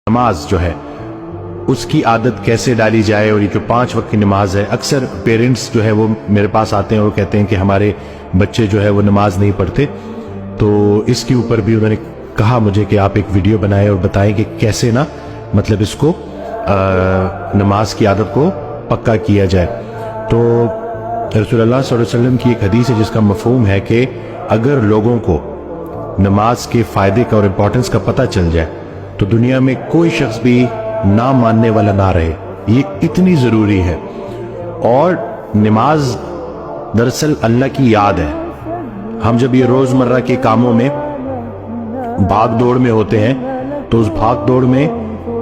نماز جو ہے اس کی عادت کیسے ڈالی جائے، اور یہ جو 5 وقت کی نماز ہے، اکثر پیرنٹس جو ہے وہ میرے پاس آتے ہیں اور کہتے ہیں کہ ہمارے بچے جو ہے وہ نماز نہیں پڑھتے، تو اس کے اوپر بھی انہوں نے کہا مجھے کہ آپ ایک ویڈیو بنائیں اور بتائیں کہ کیسے نا مطلب اس کو نماز کی عادت کو پکا کیا جائے۔ تو رسول اللہ صلی اللہ علیہ وسلم کی ایک حدیث ہے جس کا مفہوم ہے کہ اگر لوگوں کو نماز کے فائدے کا اور امپورٹنس کا پتہ چل جائے تو دنیا میں کوئی شخص بھی نہ ماننے والا نہ رہے، یہ اتنی ضروری ہے۔ اور نماز دراصل اللہ کی یاد ہے۔ ہم جب یہ روزمرہ کے کاموں میں بھاگ دوڑ میں ہوتے ہیں تو اس بھاگ دوڑ میں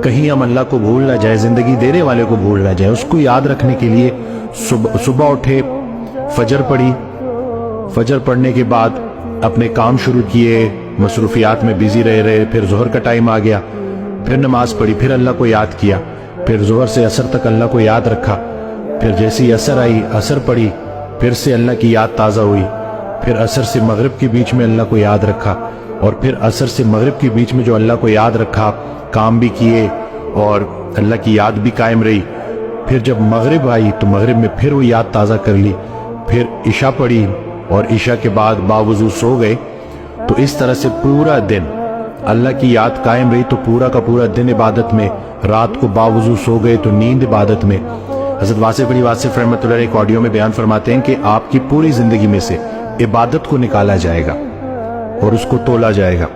کہیں ہم اللہ کو بھول نہ جائیں، زندگی دینے والے کو بھول نہ جائیں، اس کو یاد رکھنے کے لیے صبح اٹھے، فجر پڑھی، فجر پڑھنے کے بعد اپنے کام شروع کیے، مصروفیات میں بیزی رہے، پھر ظہر کا ٹائم آ گیا، پھر نماز پڑھی، پھر اللہ کو یاد کیا، پھر ظہر سے عصر تک اللہ کو یاد رکھا، پھر جیسی عصر آئی عصر پڑھی، پھر سے اللہ کی یاد تازہ ہوئی، پھر عصر سے مغرب کے بیچ میں اللہ کو یاد رکھا، اور پھر عصر سے مغرب کے بیچ میں جو اللہ کو یاد رکھا کام بھی کیے اور اللہ کی یاد بھی قائم رہی۔ پھر جب مغرب آئی تو مغرب میں پھر وہ یاد تازہ کر لی، پھر عشاء پڑھی اور عشاء کے بعد باوضو سو گئے۔ تو اس طرح سے پورا دن اللہ کی یاد قائم رہی، تو پورا کا پورا دن عبادت میں، رات کو باوضو سو گئے تو نیند عبادت میں۔ حضرت واصف علی واصف رحمۃ اللہ علیہ ایک آڈیو میں بیان فرماتے ہیں کہ آپ کی پوری زندگی میں سے عبادت کو نکالا جائے گا اور اس کو تولا جائے گا۔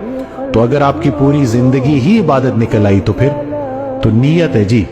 تو اگر آپ کی پوری زندگی ہی عبادت نکل آئی تو پھر تو نیت ہے جی،